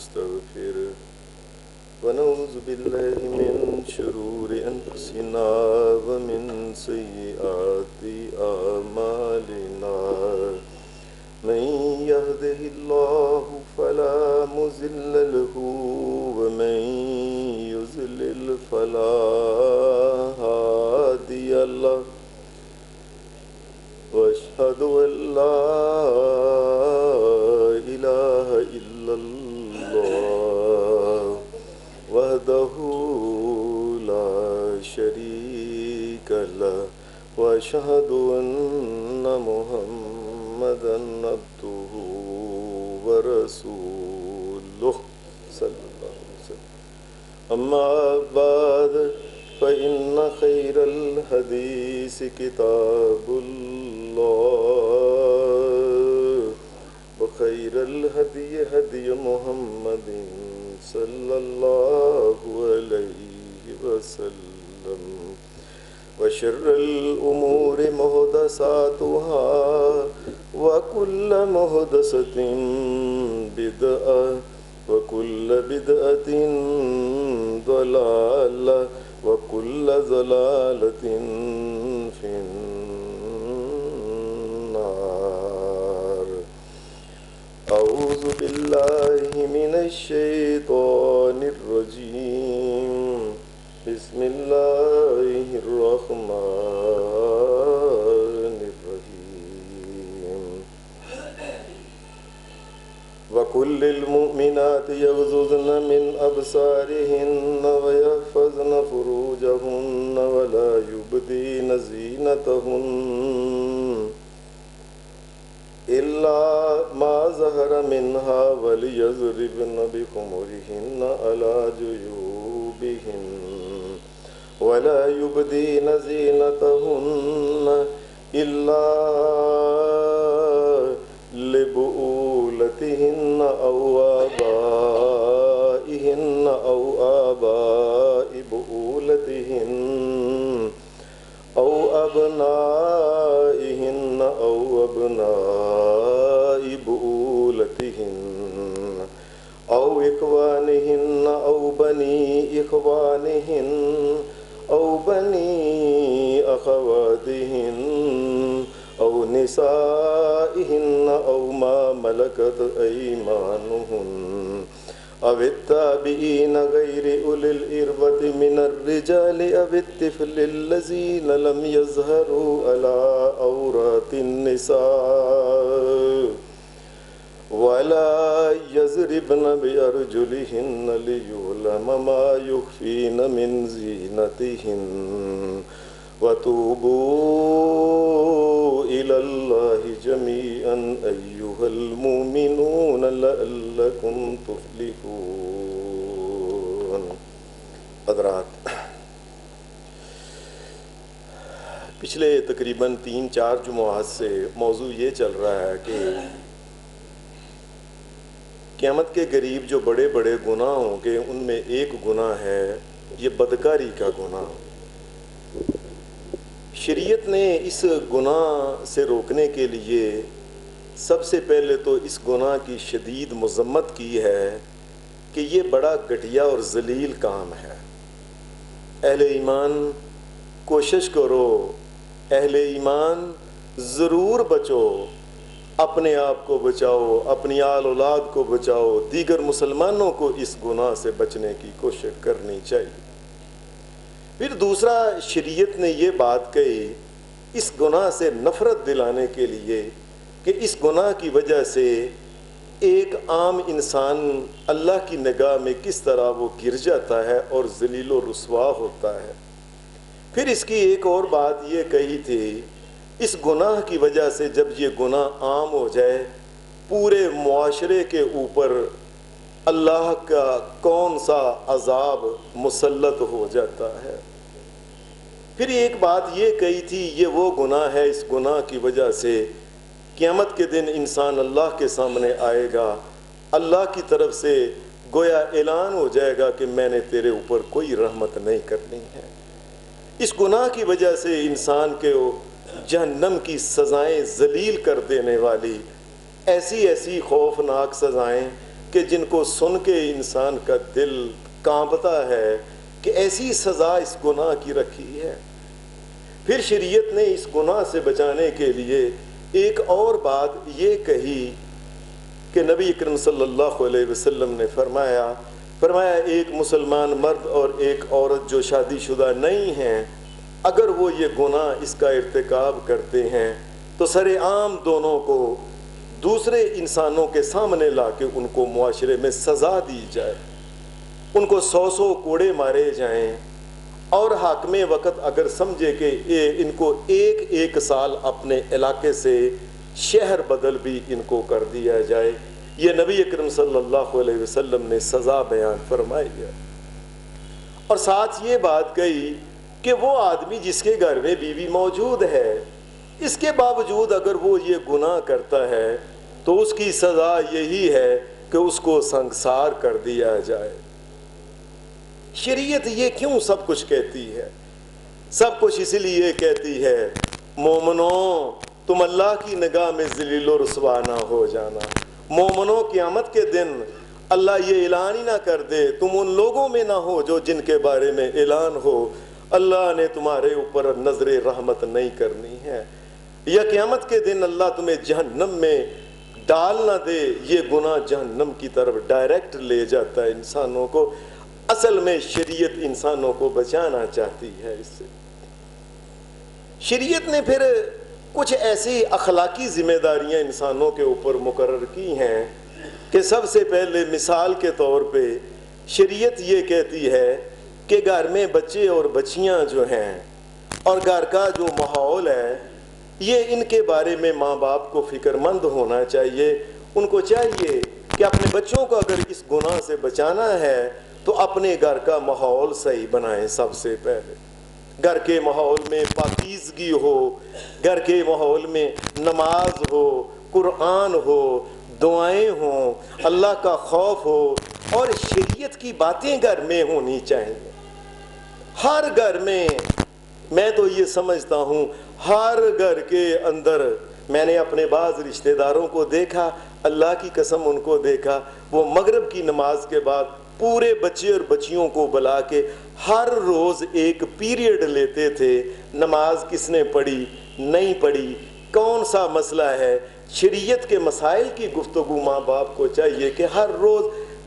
ونستغفره ونعوذ بالله من شرور أنفسنا ومن سيئات أعمالنا من يهده الله فلا مضل له ومن يضلل فلا هادي له وأشهد أن لا إله إلا الله وحده لا شريك له وأشهد أن محمدا عبده ورسوله صلى الله عليه وسلم أما بعد فإن خير الحديث كتاب الله وخير الهدي هدي محمد صلى الله عليه وسلم وشر الأمور محدثاتها وكل محدثة بدعة وكل بدعة ضلالة وكل ضلالة في النار أعوذ بالله من الشيطان الرجيم بسم الله الرحمن الرحيم وكل المؤمنات يغضضن من أبصارهن ويحفظن فروجهن ولا يبدين زينتهن إلا ما ظهر منها وليضربن بخمرهن على جيوبهن ولا يبدين زينتهن إلا لبؤولتهن أو آبائهن أو آباء بؤولتهن أو أبنائهن أو أبناء بؤولتهن أو إخوانهن أو بني إخوانهن أو بني أخواتهن أو نسائهن أو ما ملكت أيمانهن أو التابعين غير أولي الإربة من الرجال أو الطفل الذين لم يظهروا على عورات النساء ولا يضربن بأرجلهن ليعلم ما يخفين من زينتهن وتوبوا إلى الله جميعا أيها المؤمنون لعلكم تفلحون. حضرات، پچھلے تقریباً 3-4 جمعات سے موضوع یہ چل رہا ہے کہ قیامت کے قریب جو بڑے بڑے گناہ ہوں گے ان میں ایک گناہ ہے یہ بدکاری کا گناہ. شریعت نے اس گناہ سے روکنے کے لیے سب سے پہلے تو اس گناہ کی شدید مذمت کی ہے کہ یہ بڑا گھٹیا اور ذلیل کام ہے. اہل ایمان کوشش کرو، اہل ایمان ضرور بچو، اپنے آپ کو بچاؤ، اپنی آل اولاد کو بچاؤ، دیگر مسلمانوں کو اس گناہ سے بچنے کی کوشش کرنی چاہیے. پھر دوسرا، شریعت نے یہ بات کہی اس گناہ سے نفرت دلانے کے لیے کہ اس گناہ کی وجہ سے ایک عام انسان اللہ کی نگاہ میں کس طرح وہ گر جاتا ہے اور ذلیل و رسوا ہوتا ہے. پھر اس کی ایک اور بات یہ کہی تھی، اس گناہ کی وجہ سے جب یہ گناہ عام ہو جائے پورے معاشرے کے اوپر اللہ کا کون سا عذاب مسلط ہو جاتا ہے. پھر ایک بات یہ کہی تھی یہ وہ گناہ ہے، اس گناہ کی وجہ سے قیامت کے دن انسان اللہ کے سامنے آئے گا، اللہ کی طرف سے گویا اعلان ہو جائے گا کہ میں نے تیرے اوپر کوئی رحمت نہیں کرنی ہے. اس گناہ کی وجہ سے انسان کے جہنم کی سزائیں ذلیل کر دینے والی ایسی ایسی خوفناک سزائیں کہ جن کو سن کے انسان کا دل کانپتا ہے کہ ایسی سزا اس گناہ کی رکھی ہے۔ پھر شریعت نے اس گناہ سے بچانے کے لیے ایک اور بات یہ کہی کہ نبی اکرم صلی اللہ علیہ وسلم نے فرمایا ایک مسلمان مرد اور ایک عورت جو شادی شدہ نہیں ہیں، اگر وہ یہ گناہ اس کا ارتکاب کرتے ہیں تو سر عام دونوں کو دوسرے انسانوں کے سامنے لا کے ان کو معاشرے میں سزا دی جائے، ان کو 100 کوڑے مارے جائیں، اور حاکم وقت اگر سمجھے کہ ان کو ایک سال اپنے علاقے سے شہر بدل بھی ان کو کر دیا جائے۔ یہ نبی اکرم صلی اللہ علیہ وسلم نے سزا بیان فرمائی ہے۔ اور ساتھ یہ بات کہی کہ وہ آدمی جس کے گھر میں بیوی موجود ہے، اس کے باوجود اگر وہ یہ گناہ کرتا ہے تو اس کی سزا یہی ہے کہ اس کو سنگسار کر دیا جائے۔ شریعت یہ کیوں سب کچھ کہتی ہے؟ سب کچھ اس لیے کہتی ہے مومنوں تم اللہ کی نگاہ میں ذلیل و رسوا نہ ہو جانا۔ مومنوں قیامت کے دن اللہ یہ اعلان ہی نہ کر دے تم ان لوگوں میں نہ ہو جو جن کے بارے میں اعلان ہو اللہ نے تمہارے اوپر نظر رحمت نہیں کرنی ہے، یا قیامت کے دن اللہ تمہیں جہنم میں ڈال نہ دے۔ یہ گناہ جہنم کی طرف ڈائریکٹ لے جاتا ہے انسانوں کو۔ اصل میں شریعت انسانوں کو بچانا چاہتی ہے اس سے۔ شریعت نے پھر کچھ ایسی اخلاقی ذمہ داریاں انسانوں کے اوپر مقرر کی ہیں کہ سب سے پہلے مثال کے طور پہ شریعت یہ کہتی ہے کہ گھر میں بچے اور بچیاں جو ہیں اور گھر کا جو ماحول ہے، یہ ان کے بارے میں ماں باپ کو فکر مند ہونا چاہیے۔ ان کو چاہیے کہ اپنے بچوں کو اگر اس گناہ سے بچانا ہے تو اپنے گھر کا ماحول صحیح بنائیں۔ سب سے پہلے گھر کے ماحول میں پاکیزگی ہو، گھر کے ماحول میں نماز ہو، قرآن ہو، دعائیں ہوں، اللہ کا خوف ہو، اور شریعت کی باتیں گھر میں ہونی چاہیے۔ ہر گھر میں تو یہ سمجھتا ہوں ہر گھر کے اندر، میں نے اپنے بعض رشتہ داروں کو دیکھا، اللہ کی قسم ان کو دیکھا، وہ مغرب کی نماز کے بعد پورے بچے اور بچیوں کو بلا کے ہر روز ایک پیریڈ لیتے تھے۔ نماز کس نے پڑھی، نہیں پڑھی، کون سا مسئلہ ہے، شریعت کے مسائل کی گفتگو ماں باپ کو چاہیے کہ ہر روز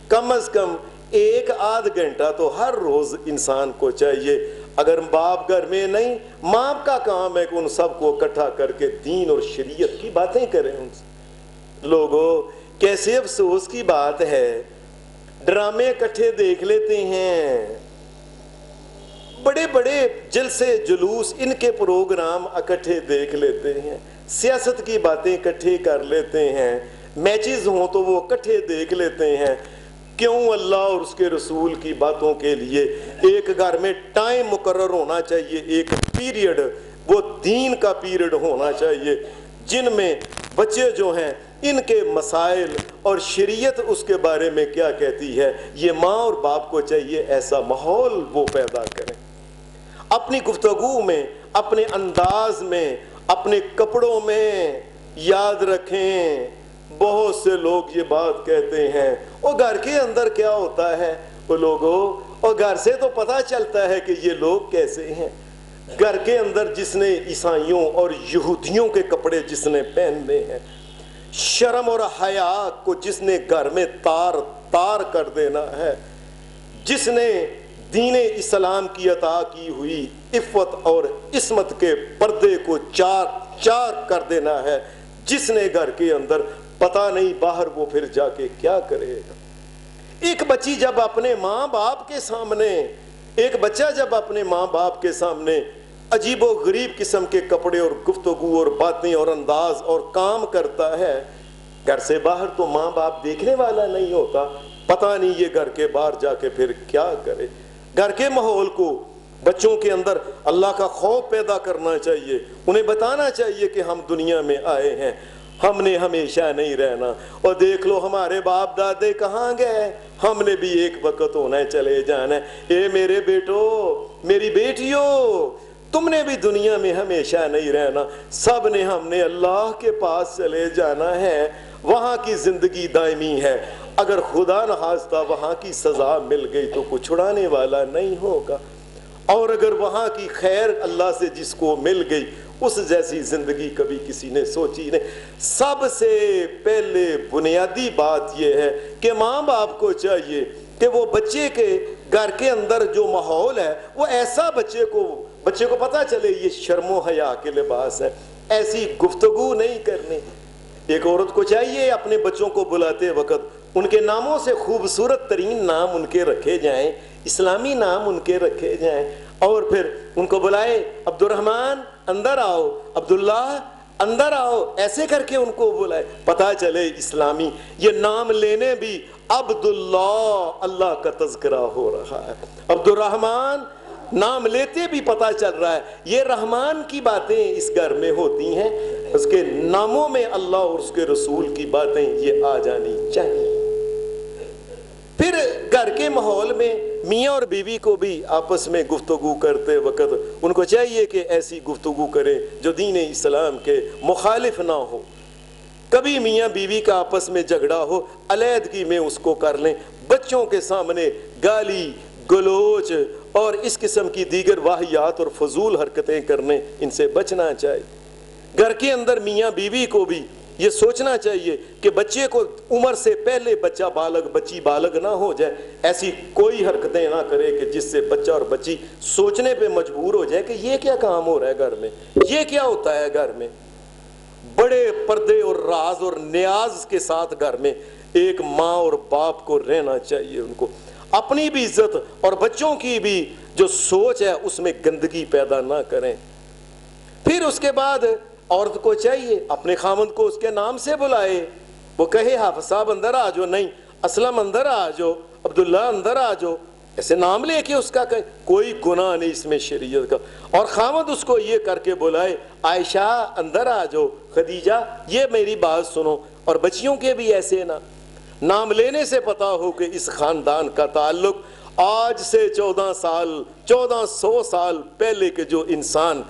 کم از کم 1-8 گھنٹہ تو ہر روز انسان کو چاہیے۔ اگر باپ گھر میں نہیں، ماں کا کام ہے کہ ان سب کو اکٹھا کر کے دین اور شریعت کی باتیں کریں ان سے۔ لوگوں کیسے افسوس کی بات ہے، ڈرامے اکٹھے دیکھ لیتے ہیں، بڑے بڑے جلسے جلوس ان کے پروگرام اکٹھے دیکھ لیتے ہیں، سیاست کی باتیں اکٹھے کر لیتے ہیں، میچز ہوں تو وہ اکٹھے دیکھ لیتے ہیں۔ کیوں اللہ اور اس کے رسول کی باتوں کے لیے ایک گھر میں ٹائم مقرر ہونا چاہیے، ایک پیریڈ، وہ دین کا پیریڈ ہونا چاہیے جن میں بچے جو ہیں ان کے مسائل اور شریعت اس کے بارے میں کیا کہتی ہے، یہ ماں اور باپ کو چاہیے ایسا ماحول وہ پیدا کریں۔ اپنی گفتگو میں، اپنے انداز میں، اپنے کپڑوں میں یاد رکھیں۔ بہت سے لوگ یہ بات کہتے ہیں اور گھر کے اندر کیا ہوتا ہے وہ لوگوں، اور گھر سے تو پتہ چلتا ہے کہ یہ لوگ کیسے ہیں۔ گھر کے اندر جس نے عیسائیوں اور یہودیوں کے کپڑے جس نے پہننے ہیں، شرم اور حیا کو جس نے گھر میں تار تار کر دینا ہے، جس نے دین اسلام کی عطا کی ہوئی عفت اور عصمت کے پردے کو چار چار کر دینا ہے، جس نے گھر کے اندر پتہ نہیں باہر وہ پھر جا کے کیا کرے گا۔ ایک بچی جب اپنے ماں باپ کے سامنے، ایک بچہ جب اپنے ماں باپ کے سامنے عجیب و غریب قسم کے کپڑے اور گفتگو اور باتیں اور انداز اور کام کرتا ہے، گھر سے باہر تو ماں باپ دیکھنے والا نہیں ہوتا، پتہ نہیں یہ گھر کے باہر جا کے پھر کیا کرے۔ گھر کے ماحول کو بچوں کے اندر اللہ کا خوف پیدا کرنا چاہیے، انہیں بتانا چاہیے کہ ہم دنیا میں آئے ہیں، ہم نے ہمیشہ نہیں رہنا، اور دیکھ لو ہمارے باپ دادے کہاں گئے، ہم نے بھی ایک وقت ہونا ہے چلے جانا ہے۔ اے میرے بیٹو، میری بیٹیوں، تم نے بھی دنیا میں ہمیشہ نہیں رہنا، سب نے ہم نے اللہ کے پاس چلے جانا ہے، وہاں کی زندگی دائمی ہے۔ اگر خدا نخواستہ وہاں کی سزا مل گئی تو کوئی چھڑانے والا نہیں ہوگا، اور اگر وہاں کی خیر اللہ سے جس کو مل گئی اس جیسی زندگی کبھی کسی نے سوچی نہیں۔ سب سے پہلے بنیادی بات یہ ہے کہ ماں باپ کو چاہیے کہ وہ بچے کے گھر کے اندر جو ماحول ہے وہ ایسا بچے کو پتہ چلے یہ شرم و حیا کے لباس ہے، ایسی گفتگو نہیں کرنی۔ ایک عورت کو چاہیے اپنے بچوں کو بلاتے وقت ان کے ناموں سے خوبصورت ترین نام ان کے رکھے جائیں، اسلامی نام ان کے رکھے جائیں، اور پھر ان کو بلائے عبد الرحمن اندر آؤ، عبداللہ اندر آؤ، ایسے کر کے ان کو بلائے، پتہ چلے اسلامی۔ یہ نام لینے بھی عبداللہ اللہ کا تذکرہ ہو رہا ہے، عبد الرحمن نام لیتے بھی پتہ چل رہا ہے یہ رحمان کی باتیں اس گھر میں ہوتی ہیں، اس کے ناموں میں اللہ اور اس کے رسول کی باتیں یہ آ جانی چاہیے۔ پھر گھر کے ماحول میں میاں اور بیوی کو بھی آپس میں گفتگو کرتے وقت ان کو چاہیے کہ ایسی گفتگو کریں جو دین اسلام کے مخالف نہ ہو۔ کبھی میاں بیوی کا آپس میں جھگڑا ہو علیحدگی میں اس کو کر لیں، بچوں کے سامنے گالی گلوچ اور اس قسم کی دیگر واہیات اور فضول حرکتیں کرنے ان سے بچنا چاہیے۔ گھر کے اندر میاں بیوی کو بھی یہ سوچنا چاہیے کہ بچے کو عمر سے پہلے بچہ بالغ بچی بالغ نہ ہو جائے، ایسی کوئی حرکتیں نہ کرے کہ جس سے بچہ اور بچی سوچنے پہ مجبور ہو جائے کہ یہ کیا کام ہو رہا ہے گھر میں، یہ کیا ہوتا ہے گھر میں۔ بڑے پردے اور راز اور نیاز کے ساتھ گھر میں ایک ماں اور باپ کو رہنا چاہیے، ان کو اپنی بھی عزت اور بچوں کی بھی جو سوچ ہے اس میں گندگی پیدا نہ کریں۔ پھر اس کے بعد عورت کو چاہیے اپنے خامند کو اس کے نام سے بلائے، وہ کہے حافظ صاحب اندر آ جاؤ، نہیں اسلم اندر آ جاؤ، عبداللہ اندر آ جاؤ، ایسے نام لے کے اس کا کہے، کوئی گناہ نہیں اس میں شریعت کا۔ اور خامند اس کو یہ کر کے بلائے عائشہ اندر آ جاؤ، خدیجہ یہ میری بات سنو، اور بچیوں کے بھی ایسے نام لینے سے پتا ہو کہ اس خاندان کا تعلق آج سے 1400 سال پہلے کے جو انسان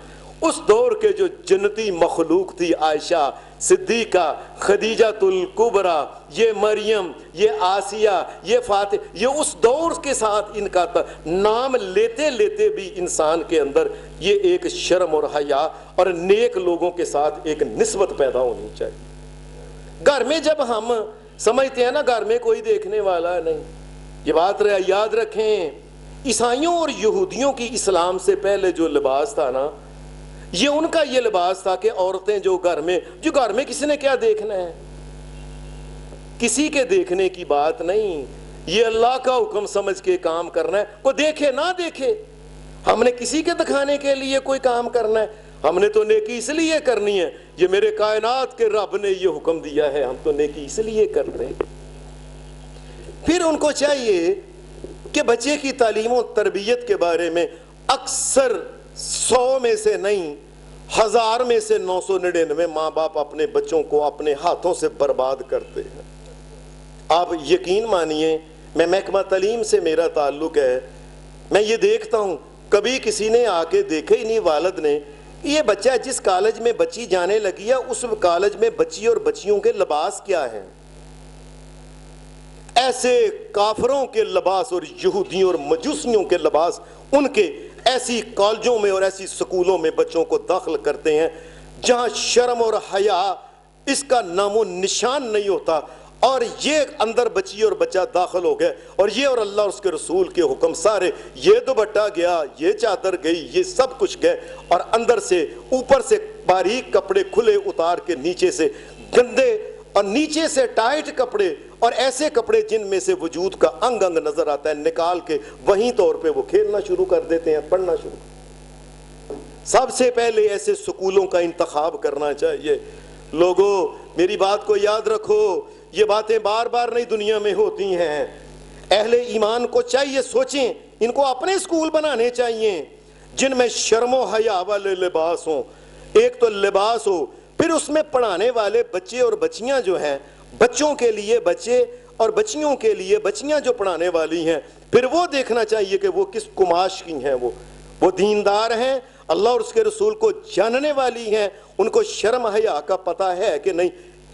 اس دور کے جو جنتی مخلوق تھی، عائشہ صدیقہ، خدیجہ الکبریٰ، یہ مریم، یہ آسیہ، یہ فاطمہ، یہ اس دور کے ساتھ ان کا نام لیتے لیتے بھی انسان کے اندر یہ ایک شرم اور حیا اور نیک لوگوں کے ساتھ ایک نسبت پیدا ہونی چاہیے۔ گھر میں جب ہم سمجھتے ہیں نا گھر میں کوئی دیکھنے والا نہیں، یہ بات یاد رکھیں، عیسائیوں اور یہودیوں کی اسلام سے پہلے جو لباس تھا نا، یہ ان کا یہ لباس تھا کہ عورتیں جو گھر میں کسی نے کیا دیکھنا ہے، کسی کے دیکھنے کی بات نہیں، یہ اللہ کا حکم سمجھ کے کام کرنا ہے، کوئی دیکھے نہ دیکھے، ہم نے کسی کے دکھانے کے لیے کوئی کام کرنا ہے، ہم نے تو نیکی اس لیے کرنی ہے، یہ میرے کائنات کے رب نے یہ حکم دیا ہے، ہم تو نیکی اس لیے کر رہے ہیں۔ پھر ان کو چاہیے کہ بچے کی تعلیم و تربیت کے بارے میں اکثر 100 میں سے نہیں 1000 میں سے 999 ماں باپ اپنے بچوں کو اپنے ہاتھوں سے برباد کرتے ہیں۔ آپ یقین مانیے، میں محکمہ تعلیم سے میرا تعلق ہے، میں یہ دیکھتا ہوں کبھی کسی نے آ کے دیکھا ہی نہیں والد نے، یہ بچہ جس کالج میں بچی جانے لگی ہے اس کالج میں بچی اور بچیوں کے لباس کیا ہیں، ایسے کافروں کے لباس اور یہودیوں اور مجوسیوں کے لباس ان کے ایسی کالجوں میں اور ایسی سکولوں میں بچوں کو داخل کرتے ہیں جہاں شرم اور حیا اس کا نام و نشان نہیں ہوتا، اور یہ اندر بچی اور بچہ داخل ہو گئے اور یہ اور اللہ اور اس کے رسول کے حکم سارے، یہ دوپٹہ گیا، یہ چادر گئی، یہ سب کچھ گئے، اور اندر سے اوپر سے باریک کپڑے کھلے اتار کے نیچے سے گندے اور نیچے سے ٹائٹ کپڑے اور ایسے کپڑے جن میں سے وجود کا انگ انگ نظر آتا ہے نکال کے وہیں طور پہ وہ کھیلنا شروع کر دیتے ہیں، پڑھنا شروع۔ سب سے پہلے ایسے سکولوں کا انتخاب کرنا چاہیے۔ لوگوں میری بات کو یاد رکھو، یہ باتیں بار بار نہیں دنیا میں ہوتی ہیں، اہل ایمان کو چاہیے سوچیں، ان کو اپنے سکول بنانے چاہیے جن میں شرم و حیا والے لباس ہوں، ایک تو لباس ہو، پھر اس میں پڑھانے والے بچے اور بچیاں جو ہیں، بچوں کے لیے بچے اور بچیوں کے لیے بچیاں جو پڑھانے والی ہیں، پھر وہ دیکھنا چاہیے کہ وہ کس کماش کی ہیں، وہ دیندار ہیں، اللہ اور اس کے رسول کو جاننے والی ہیں، ان کو شرم حیا کا پتہ ہے کہ نہیں،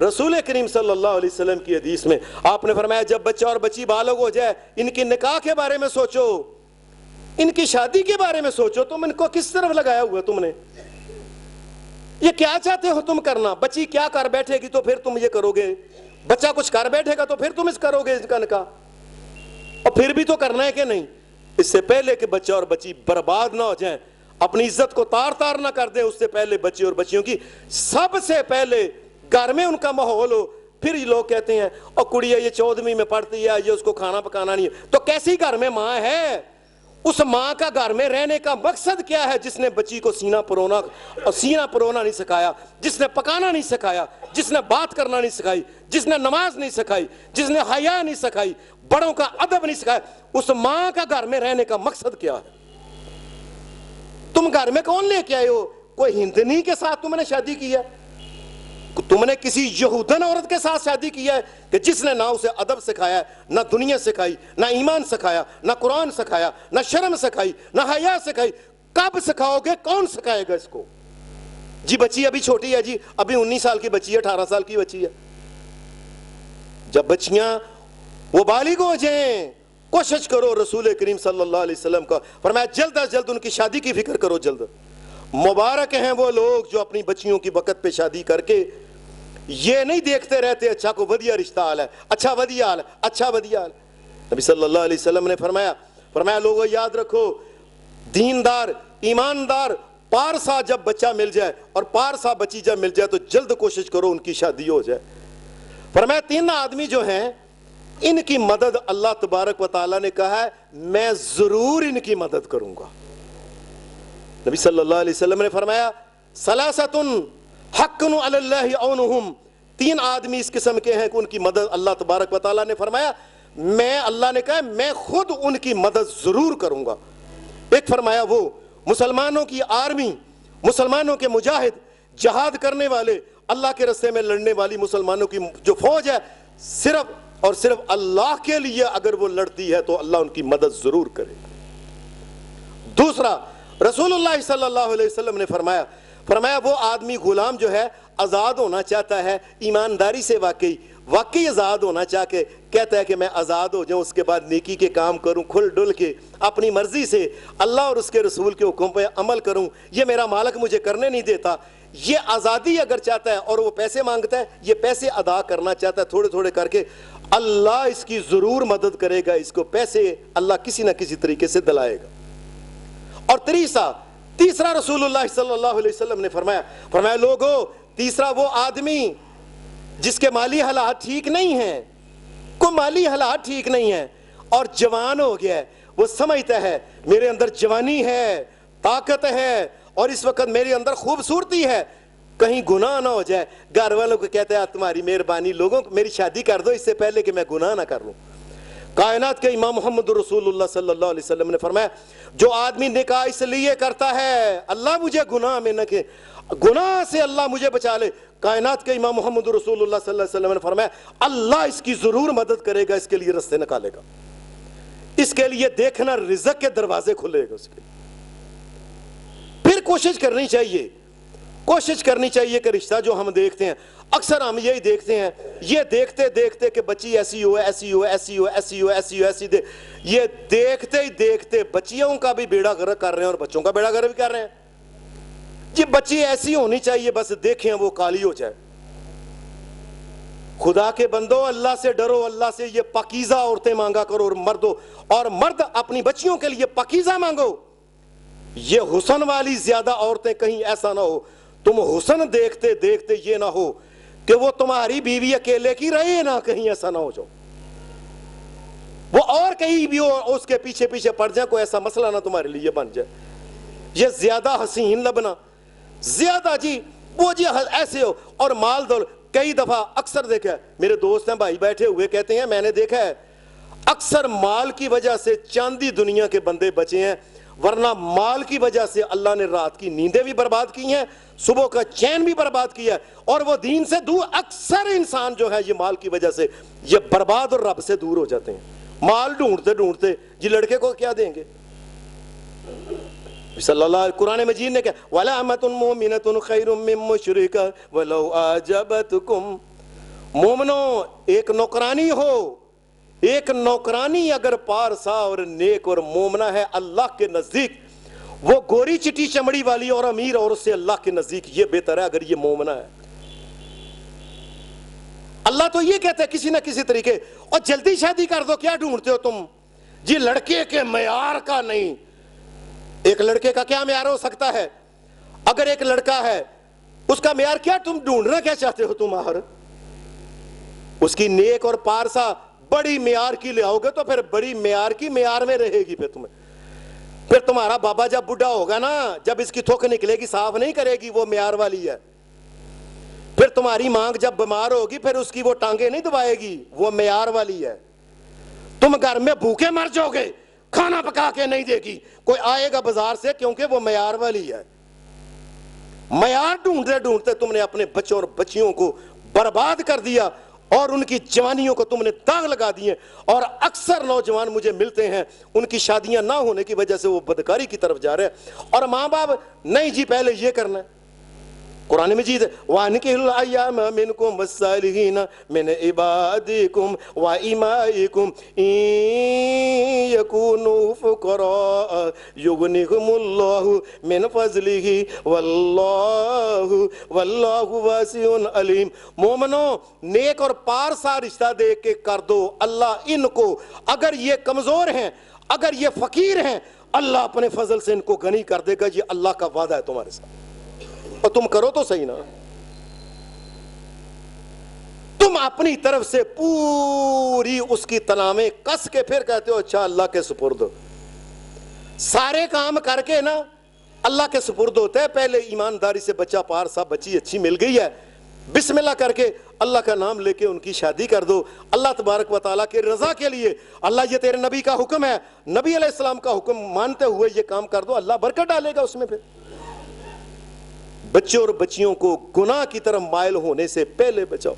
رسول کریم صلی اللہ علیہ وسلم کی حدیث میں آپ نے فرمایا جب بچہ اور بچی بالغ ہو جائے ان کی نکاح کے بارے میں سوچو، ان کی شادی کے بارے میں سوچو، تم ان کو کس طرف لگایا ہوا تم نے؟ یہ کیا چاہتے ہو تم کرنا؟ بچی کیا کر بیٹھے گی تو پھر تم یہ کرو گے، بچہ کچھ کر بیٹھے گا تو پھر تم اس کرو گے اس کا نکاح، اور پھر بھی تو کرنا ہے کہ نہیں؟ اس سے پہلے کہ بچہ اور بچی برباد نہ ہو جائیں، اپنی عزت کو تار تار نہ کر دیں، اس سے پہلے بچے اور بچیوں کی سب سے پہلے گھر میں ان کا ماحول ہو۔ پھر یہ لوگ کہتے ہیں اور کڑیا یہ 14ویں میں پڑھتی ہے، یہ اس کو کھانا پکانا نہیں ہے، تو کیسی گھر میں ماں ہے؟ اس ماں کا گھر میں رہنے کا مقصد کیا ہے جس نے بچی کو سینہ پرونا نہیں سکھایا، جس نے پکانا نہیں سکھایا، جس نے بات کرنا نہیں سکھائی، جس نے نماز نہیں سکھائی، جس نے حیا نہیں سکھائی، بڑوں کا ادب نہیں سکھایا؟ اس ماں کا گھر میں رہنے کا مقصد کیا ہے؟ تم گھر میں کون لے کے آئے ہو؟ کوئی ہندنی کے ساتھ تم نے شادی کی ہے؟ تم نے کسی یہودن عورت کے ساتھ شادی کی ہے کہ جس نے نہ اسے ادب سکھایا ہے، نہ دنیا سکھائی، نہ ایمان سکھایا، نہ قرآن سکھایا، نہ شرم سکھائی، نہ حیا سکھائی؟ کب سکھاؤ گے؟ کون سکھائے گا اس کو؟ جی بچی ابھی چھوٹی ہے، جی ابھی 19 سال کی بچی ہے، 18 سال کی بچی ہے۔ جب بچیاں وہ بالغ ہو جائیں کوشش کرو رسول کریم صلی اللہ علیہ وسلم کا فرمایا جلد از جلد ان کی شادی کی فکر کرو۔ جلد مبارک ہیں وہ لوگ جو اپنی بچیوں کی وقت پہ شادی کر کے یہ نہیں دیکھتے رہتے اچھا کو ودیا رشتہ حال ہے، اچھا ودیا حال ہے، اچھا ودیا حال۔ نبی صلی اللہ علیہ وسلم نے فرمایا لوگوں یاد رکھو، دیندار ایماندار پارسا جب بچہ مل جائے اور پارسا بچی جب مل جائے تو جلد کوشش کرو ان کی شادی ہو جائے۔ فرمایا 3 آدمی جو ہیں ان کی مدد اللہ تبارک و تعالیٰ نے کہا ہے میں ضرور ان کی مدد کروں گا۔ نبی صلی اللہ علیہ وسلم نے فرمایا ثلاثۃ حق علی اللہ عونہم، 3 آدمی اس قسم کے ہیں کہ ان کی مدد اللہ تبارک و تعالیٰ نے فرمایا اللہ نے کہا میں خود ان کی مدد ضرور کروں گا۔ ایک فرمایا وہ مسلمانوں کی آرمی، مسلمانوں کے مجاہد، جہاد کرنے والے، اللہ کے راستے میں لڑنے والی مسلمانوں کی جو فوج ہے، صرف اور صرف اللہ کے لیے اگر وہ لڑتی ہے تو اللہ ان کی مدد ضرور کرے۔ دوسرا رسول اللہ صلی اللہ علیہ وسلم نے فرمایا وہ آدمی غلام جو ہے آزاد ہونا چاہتا ہے ایمانداری سے، واقعی آزاد ہونا چاہ کے کہتا ہے کہ میں آزاد ہو جاؤں، اس کے بعد نیکی کے کام کروں، کھل ڈل کے اپنی مرضی سے اللہ اور اس کے رسول کے حکم پہ عمل کروں، یہ میرا مالک مجھے کرنے نہیں دیتا، یہ آزادی اگر چاہتا ہے اور وہ پیسے مانگتا ہے، یہ پیسے ادا کرنا چاہتا ہے تھوڑے تھوڑے کر کے، اللہ اس کی ضرور مدد کرے گا، اس کو پیسے اللہ کسی نہ کسی طریقے سے دلائے گا۔ اور تیسرا رسول اللہ صلی اللہ علیہ وسلم نے فرمایا لوگو، تیسرا وہ آدمی جس کے مالی حالات ٹھیک نہیں ہیں، کو مالی حالات ٹھیک نہیں ہیں اور جوان ہو گیا ہے، وہ سمجھتا ہے میرے اندر جوانی ہے، طاقت ہے اور اس وقت میرے اندر خوبصورتی ہے، کہیں گناہ نہ ہو جائے، گھر والوں کو کہتا ہے تمہاری مہربانی لوگوں میری شادی کر دو اس سے پہلے کہ میں گناہ نہ کر لوں۔ کائنات کے امام محمد رسول اللہ صلی اللہ علیہ وسلم نے فرمایا جو آدمی نکاح اس لیے کرتا ہے اللہ مجھے گناہ میں نہ کہ گناہ سے اللہ مجھے بچا لے، کائنات کے امام محمد رسول اللہ صلی اللہ علیہ وسلم نے فرمایا اللہ اس کی ضرور مدد کرے گا، اس کے لیے رستے نکالے گا، اس کے لیے دیکھنا رزق کے دروازے کھلے گا اس کے۔ پھر کوشش کرنی چاہیے کہ رشتہ جو ہم دیکھتے ہیں اکثر ہم یہی دیکھتے ہیں، یہ دیکھتے کہ بچی ایسی ہو یہ دیکھتے ہی دیکھتے بچیوں کا بھی بیڑا غرق کر رہے ہیں اور بچوں کا بیڑا غرق بھی کر رہے ہیں۔ یہ بچی ایسی ہونی چاہیے بس دیکھیں وہ کالی ہو جائے۔ خدا کے بندو اللہ سے ڈرو، اللہ سے یہ پاکیزہ عورتیں مانگا کرو اور مرد اپنی بچیوں کے لیے پاکیزہ مانگو۔ یہ حسن والی زیادہ عورتیں کہیں ایسا نہ ہو تم حسن دیکھتے دیکھتے یہ نہ ہو کہ وہ تمہاری بیوی اکیلے کی رہے نہ، کہیں ایسا نہ ہو جاؤ وہ اور کہیں بھی ہو اس کے پیچھے پیچھے پڑ جائیں، کوئی ایسا مسئلہ نہ تمہارے لیے بن جائے۔ یہ زیادہ حسین لبنا زیادہ وہ ایسے ہو اور مال دول۔ کئی دفعہ اکثر دیکھا ہے، میرے دوست ہیں بھائی بیٹھے ہوئے کہتے ہیں میں نے دیکھا ہے اکثر مال کی وجہ سے چاندی دنیا کے بندے بچے ہیں، ورنہ مال کی وجہ سے اللہ نے رات کی نیندیں بھی برباد کی ہیں، صبح کا چین بھی برباد کیا ہے، اور وہ دین سے دور اکثر انسان جو ہے یہ مال کی وجہ سے یہ برباد اور رب سے دور ہو جاتے ہیں۔ مال ڈھونڈتے جی لڑکے کو کیا دیں گے؟ صلی اللہ علیہ قرآن مجید نے کہا وَلَأَمَةٌ مُؤْمِنَةٌ خَيْرٌ مِّن مُّشْرِكَةٍ وَلَوْ أَعْجَبَتْكُمْ مومنو ایک نوکرانی ہو، ایک نوکرانی اگر پارسا اور نیک اور مومنہ ہے اللہ کے نزدیک، وہ گوری چٹی چمڑی والی اور امیر اور اس سے اللہ کے نزدیک یہ بہتر ہے اگر یہ مومنہ ہے۔ اللہ تو یہ کہتا ہے کسی نہ کسی طریقے، اور جلدی شادی کر دو، کیا ڈھونڈتے ہو تم جی؟ لڑکے کے معیار کا نہیں، ایک لڑکے کا کیا معیار ہو سکتا ہے؟ اگر ایک لڑکا ہے اس کا معیار کیا، تم ڈھونڈنا کیا چاہتے ہو تم؟ اس کی نیک اور پارسا بڑی معیار کی لے آؤ گے تو پھر بڑی معیار کی معیار میں رہے گی، پھر تمہارا بابا جب بڈھا ہوگا نا، جب اس کی تھوک نکلے گی صاف نہیں کرے گی، وہ معیار والی ہے۔ پھر تمہاری مانگ جب بیمار ہوگی پھر اس کی وہ ٹانگیں نہیں دبائے گی، وہ معیار والی ہے۔ تم گھر میں بھوکے مر جاؤ گے، کھانا پکا کے نہیں دے گی، کوئی آئے گا بازار سے، کیونکہ وہ معیار والی ہے۔ معیار ڈھونڈتے ڈھونڈتے تم نے اپنے بچوں اور بچیوں کو برباد کر دیا، اور ان کی جوانیوں کو تم نے داغ لگا دیے، اور اکثر نوجوان مجھے ملتے ہیں ان کی شادیاں نہ ہونے کی وجہ سے وہ بدکاری کی طرف جا رہے ہیں، اور ماں باپ نہیں جی پہلے یہ کرنا ہے۔ قرآن مجید وَأَنكِحُوا الْأَيَّامَ مِنكُمْ وَالصَّالِحِينَ مِنْ عِبَادِكُمْ وَإِمَائِكُمْ إِن يَكُونُوا فُقَرَاءَ يُغْنِهُمُ اللَّهُ مِنْ فَضْلِهِ وَاللَّهُ وَاسِعٌ عَلِيمٌ۔ مومنو نیک اور پارسا رشتہ دے کے کر دو، اللہ ان کو، اگر یہ کمزور ہیں، اگر یہ فقیر ہیں، اللہ اپنے فضل سے ان کو غنی کر دے گا، یہ اللہ کا وعدہ ہے تمہارے ساتھ، اور تم کرو تو صحیح نا۔ تم اپنی طرف سے پوری اس کی تنامیں کس کے پھر کہتے ہو اچھا اللہ کے سپرد، سارے کام کر کے نا اللہ کے سپرد ہوتا ہے۔ پہلے ایمانداری سے بچہ پارسا بچی اچھی مل گئی ہے، بسم اللہ کر کے اللہ کا نام لے کے ان کی شادی کر دو، اللہ تبارک و تعالیٰ کے رضا کے لیے۔ اللہ یہ تیرے نبی کا حکم ہے، نبی علیہ السلام کا حکم مانتے ہوئے یہ کام کر دو، اللہ برکت ڈالے گا اس میں۔ پھر بچوں اور بچیوں کو گناہ کی طرف مائل ہونے سے پہلے بچاؤ،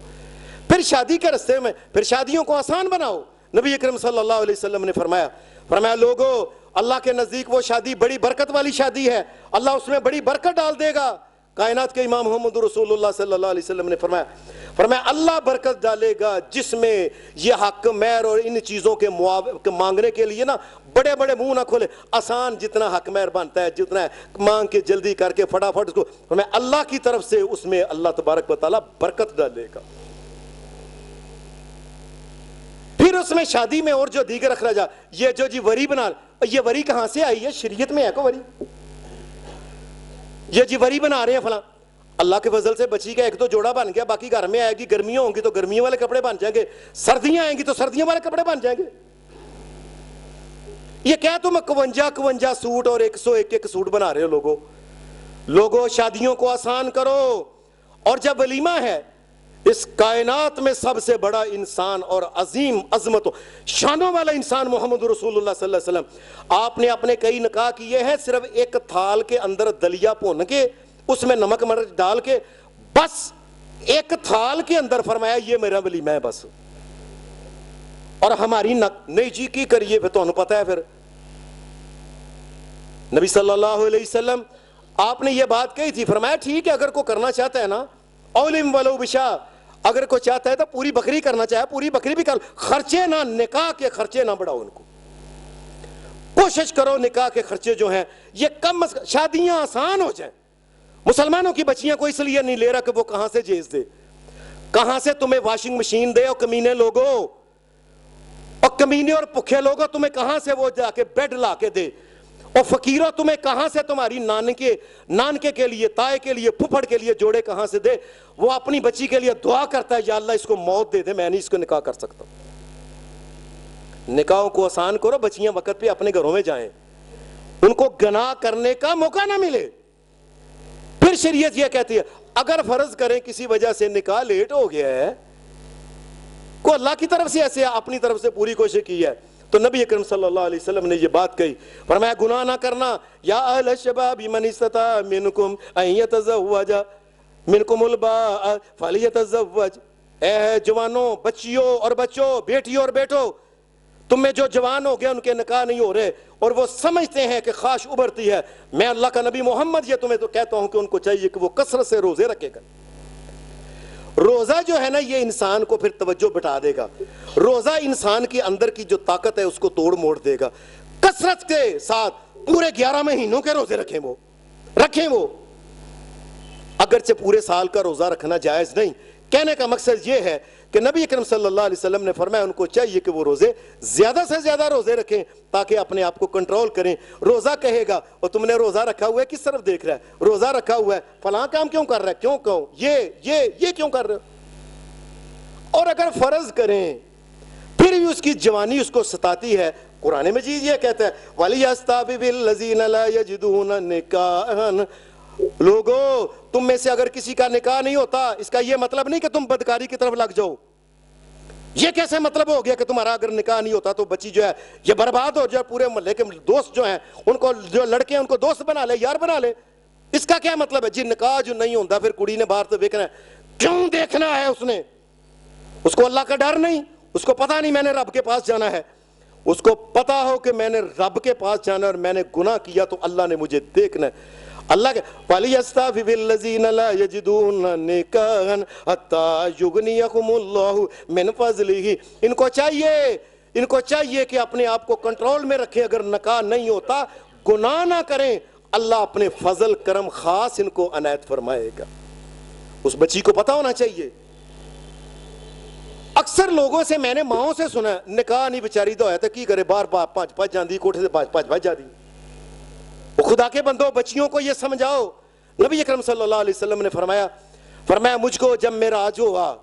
پھر شادی کے راستے میں پھر شادیوں کو آسان بناؤ۔ نبی اکرم صلی اللہ علیہ وسلم نے فرمایا لوگو اللہ کے نزدیک وہ شادی بڑی برکت والی شادی ہے، اللہ اس میں بڑی برکت ڈال دے گا۔ کائنات کے امام محمد رسول اللہ صلی اللہ علیہ وسلم نے فرمایا اللہ برکت ڈالے گا جس میں یہ حق مہر اور ان چیزوں کے مانگنے کے لیے نا بڑے بڑے منہ نہ کھولے، آسان جتنا حق مہر بنتا ہے، جتنا مانگ کے جلدی کر کے فٹافٹ اس کو، فرمایا اللہ کی طرف سے اس میں اللہ تبارک و تعالیٰ برکت ڈالے گا۔ پھر اس میں شادی میں اور جو دیگر اخراجات، یہ جو جی وری بنا، یہ وری کہاں سے آئی ہے؟ شریعت میں ہے کو وری؟ یہ جی وری بنا رہے ہیں فلاں، اللہ کے فضل سے بچی کا ایک تو جوڑا بن گیا، باقی گھر میں آئے گی، گرمیاں ہوں گی تو گرمیوں والے کپڑے بن جائیں گے، سردیاں آئیں گی تو سردیوں والے کپڑے بن جائیں گے۔ یہ کیا تم 51 سوٹ اور 101 سوٹ بنا رہے ہو؟ لوگوں شادیوں کو آسان کرو۔ اور جب ولیمہ ہے، اس کائنات میں سب سے بڑا انسان اور عظیم عظمت شانوں والا انسان محمد رسول اللہ صلی اللہ علیہ وسلم، آپ نے اپنے کئی نکاح کیے ہیں صرف ایک تھال کے اندر دلیا بھون کے اس میں نمک مرچ ڈال کے، بس ایک تھال کے اندر، فرمایا یہ میرا ولیمہ ہے بس۔ اور ہماری نہیں جی کی کریے، پھر تو انہوں پتہ ہے۔ پھر نبی صلی اللہ علیہ وسلم آپ نے یہ بات کہی تھی، فرمایا ٹھیک ہے اگر کوئی کرنا چاہتا ہے نا، اولم ولو بشا، اگر کوئی چاہتا ہے تو پوری بکری کرنا چاہے پوری بکری بھی کر، خرچے نہ، نکاح کے خرچے نہ بڑھاؤ، ان کو کوشش کرو نکاح کے خرچے جو ہیں یہ کم، شادیاں آسان ہو جائیں۔ مسلمانوں کی بچیاں کو اس لیے نہیں لے رہا کہ وہ کہاں سے جیز دے، کہاں سے تمہیں واشنگ مشین دے، اور کمینے لوگوں اور کمینے اور پکھے لوگوں تمہیں کہاں سے وہ جا کے بیڈ لا کے دے، اور فقیروں تمہیں کہاں سے تمہاری نانکے کے لیے، تائے کے لیے، پھپھڑ کے لیے جوڑے کہاں سے دے۔ وہ اپنی بچی کے لیے دعا کرتا ہے یا اللہ اس کو موت دے دے، میں نہیں اس کو نکاح کر سکتا۔ نکاحوں کو آسان کرو، بچیاں وقت پہ اپنے گھروں میں جائیں، ان کو گناہ کرنے کا موقع نہ ملے۔ پھر شریعت یہ کہتی ہے اگر فرض کریں کسی وجہ سے نکاح لیٹ ہو گیا ہے، کو اللہ کی طرف سے ایسے اپنی طرف سے پوری کوشش کی ہے، تو نبی اکرم صلی اللہ علیہ وسلم نے یہ بات کہی، فرمایا گناہ نہ کرنا، یا اہل الشباب من استطاع منکم ان یتزوج منکم الباء فلیتزوج۔ اے جوانوں، بچیوں اور بچوں، بیٹیوں اور بیٹوں، تم میں جو جوان ہو گئے ان کے نکاح نہیں ہو رہے اور وہ سمجھتے ہیں کہ خواہش ابھرتی ہے، میں اللہ کا نبی محمد یہ تمہیں تو کہتا ہوں کہ ان کو چاہیے کہ وہ کثرت سے روزے رکھے گا، روزہ جو ہے نا یہ انسان کو پھر توجہ بٹھا دے گا، روزہ انسان کے اندر کی جو طاقت ہے اس کو توڑ موڑ دے گا۔ کثرت کے ساتھ پورے 11 مہینوں کے روزے رکھیں وہ، اگرچہ پورے سال کا روزہ رکھنا جائز نہیں۔ کہنے کا مقصد یہ ہے کہ نبی اکرم صلی اللہ علیہ وسلم نے فرمایا ان کو چاہیے کہ وہ روزے زیادہ سے زیادہ روزے رکھیں تاکہ اپنے آپ کو کنٹرول کریں۔ روزہ کہے گا اور تم نے روزہ رکھا ہوا ہے کس طرف دیکھ رہا ہے؟ روزہ رکھا ہوا ہے فلاں کام کیوں کر رہا ہے، کیوں کہوں یہ کیوں کر رہے ہو؟ اور اگر فرض کریں پھر بھی اس کی جوانی اس کو ستاتی ہے، قرآن مجید یہ کہتا ہے وَلِيَسْتَعْفِفِ الَّذِينَ لَا يَجِدُونَ نِكَاحًا۔ لوگو تم میں سے اگر کسی کا نکاح نہیں ہوتا اس کا یہ مطلب نہیں کہ تم بدکاری کی طرف لگ جاؤ۔ یہ کیسے مطلب ہو گیا کہ تمہارا اگر نکاح نہیں ہوتا تو بچی جو ہے یہ برباد ہو جائے، پورے محلے کے دوست جو ہیں ان کو، جو لڑکے ہیں ان کو دوست بنا لے، یار بنا لے؟ اس کا کیا مطلب ہے؟ جی نکاح جو نہیں ہوتا پھر کڑی نے باہر تو دیکھنا ہے، کیوں دیکھنا ہے؟ اس کو اللہ کا ڈر نہیں، اس کو پتا نہیں میں نے رب کے پاس جانا ہے، اس کو پتا ہو کہ میں نے رب کے پاس جانا اور میں نے گناہ کیا تو اللہ نے مجھے دیکھنا ہے۔ اللہ کے وَلِيَسْتَعْفِفِ الَّذِينَ لَا يَجِدُونَ نِكَاحًا حَتَّىٰ يُغْنِيَهُمُ اللَّهُ مِنْ فَضْلِهِ۔ ان کو چاہیے کہ اپنے آپ کو کنٹرول میں رکھیں، اگر نکاح نہیں ہوتا گناہ نہ کریں، اللہ اپنے فضل کرم خاص ان کو عنایت فرمائے گا۔ اس بچی کو پتا ہونا چاہیے۔ اکثر لوگوں سے میں نے ماؤں سے سنا نکاح نہیں بچاری تو ہے تو کی کرے، بار پانچ جاندی کوٹھے سے پانچ جاندی۔ خدا کے بندو بچیوں کو یہ سمجھاؤ۔ نبی اکرم صلی اللہ علیہ وسلم نے فرمایا مجھ کو جب معراج ہوا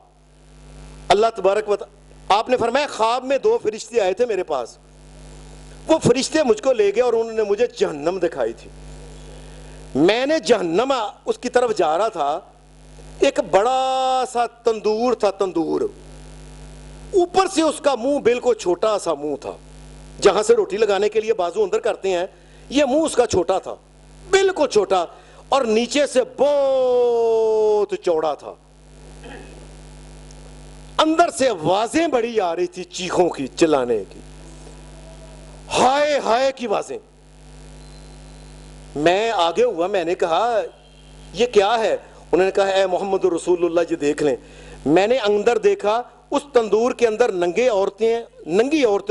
اللہ تبارک و تعالی، آپ نے فرمایا خواب میں 2 فرشتے آئے تھے میرے پاس، وہ فرشتے مجھ کو لے گئے اور انہوں نے مجھے جہنم دکھائی تھی۔ میں نے جہنم اس کی طرف جا رہا تھا، ایک بڑا سا تندور تھا، تندور اوپر سے اس کا منہ بالکل چھوٹا سا منہ تھا، جہاں سے روٹی لگانے کے لیے بازو اندر کرتے ہیں، یہ منہ اس کا چھوٹا تھا، بالکل چھوٹا، اور نیچے سے بہت چوڑا تھا۔ اندر سے آوازیں بڑی آ رہی تھی، چیخوں کی، چلانے کی، ہائے ہائے کی آوازیں۔ میں آگے ہوا، میں نے کہا یہ کیا ہے؟ انہوں نے کہا اے محمد رسول اللہ، یہ دیکھ لیں۔ میں نے اندر دیکھا، اس تندور کے اندر ننگی عورتیں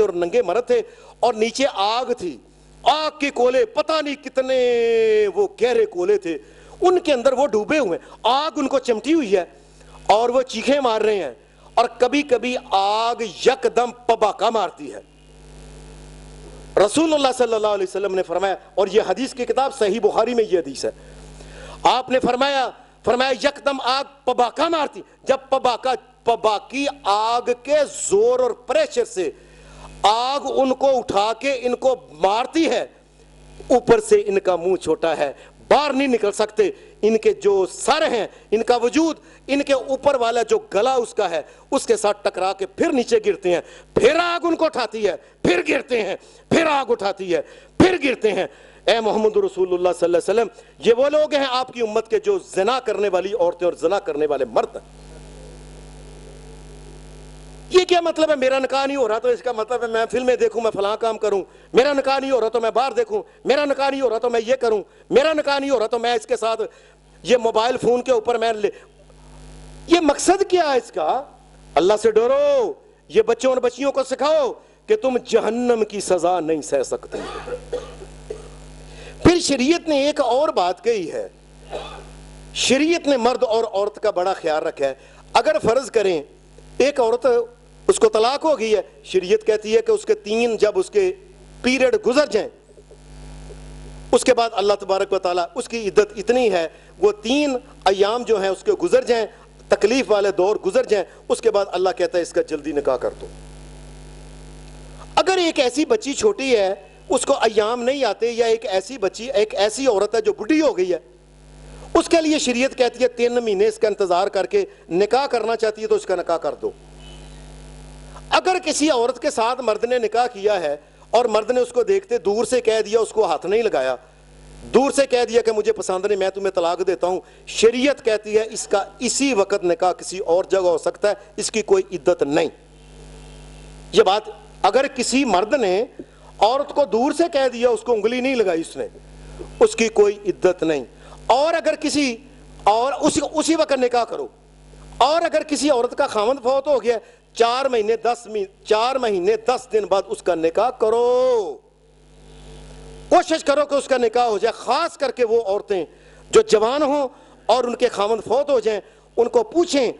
اور ننگے مرد تھے، اور نیچے آگ تھی، آگ کے کولے، پتہ نہیں کتنے وہ گہرے کولے تھے، ان کے اندر وہ ڈوبے ہوئے ہیں، آگ ان کو چمٹی ہوئی ہے اور وہ چیخیں مار رہے ہیں، اور کبھی کبھی آگ یکدم پباکا مارتی ہے۔ رسول اللہ صلی اللہ علیہ وسلم نے فرمایا، اور یہ حدیث کی کتاب صحیح بخاری میں یہ حدیث ہے، آپ نے فرمایا یکدم آگ پباکا مارتی، جب پباکی آگ کے زور اور پریشر سے آگ ان کو اٹھا کے ان کو مارتی ہے، اوپر سے ان کا منہ چھوٹا ہے، باہر نہیں نکل سکتے، ان کے جو سر ہیں، ان کا وجود، ان کے اوپر والا جو گلا اس کا ہے اس کے ساتھ ٹکرا کے پھر نیچے گرتے ہیں، پھر آگ ان کو اٹھاتی ہے، پھر گرتے ہیں، پھر آگ اٹھاتی ہے، پھر گرتے ہیں۔ اے محمد رسول اللہ صلی اللہ علیہ وسلم، یہ وہ لوگ ہیں آپ کی امت کے جو زنا کرنے والی عورتیں اور زنا کرنے والے مرد ہیں۔ یہ کیا مطلب ہے میرا نکاح نہیں ہو رہا تو اس کا مطلب ہے میں فلمیں دیکھوں، میں فلاں کام کروں، میرا نکاح نہیں ہو رہا تو میں باہر دیکھوں، میرا نکاح نہیں ہو رہا تو میں یہ کروں، میرا نکاح نہیں ہو رہا تو میں اس کے ساتھ یہ موبائل فون کے اوپر میں یہ مقصد کیا ہے اس کا؟ اللہ سے ڈرو، یہ بچوں اور بچیوں کو سکھاؤ کہ تم جہنم کی سزا نہیں سہ سکتے۔ پھر شریعت نے ایک اور بات کہی ہے، شریعت نے مرد اور عورت کا بڑا خیال رکھا ہے۔ اگر فرض کریں ایک عورت اس کو طلاق ہو گئی ہے، شریعت کہتی ہے کہ اس کے 3 جب اس کے پیریڈ گزر جائیں، اس کے بعد اللہ تبارک و تعالیٰ، اس کی عدت اتنی ہے، وہ 3 ایام جو ہیں اس کے گزر جائیں، تکلیف والے دور گزر جائیں، اس کے بعد اللہ کہتا ہے اس کا جلدی نکاح کر دو۔ اگر ایک ایسی بچی چھوٹی ہے، اس کو ایام نہیں آتے، یا ایک ایسی بچی، ایک ایسی عورت ہے جو بڈھی ہو گئی ہے، اس کے لیے شریعت کہتی ہے 3 مہینے اس کا انتظار کر کے نکاح کرنا چاہتی ہے تو اس کا نکاح کر دو۔ اگر کسی عورت کے ساتھ مرد نے نکاح کیا ہے اور مرد نے اس کو دیکھتے دور سے کہہ دیا، اس کو ہاتھ نہیں لگایا، دور سے کہہ دیا کہ مجھے پسند نہیں، میں تمہیں طلاق دیتا ہوں، شریعت کہتی ہے اس کا اسی وقت نکاح کسی اور جگہ ہو سکتا ہے، اس کی کوئی عدت نہیں۔ یہ بات اگر کسی مرد نے عورت کو دور سے کہہ دیا، اس کو انگلی نہیں لگائی اس نے، اس کی کوئی عدت نہیں۔ اور اگر کسی اور اسی وقت نکاح کرو، اور اگر کسی عورت کا خاوند فوت ہو گیا 4 مہینے 10 دن بعد اس کا نکاح کرو، کوشش کرو کہ اس کا نکاح ہو جائے. خاص کر کے وہ عورتیں جو جوان ہوں اور ان کے خاوند فوت ہو جائیں، ان کو پوچھیں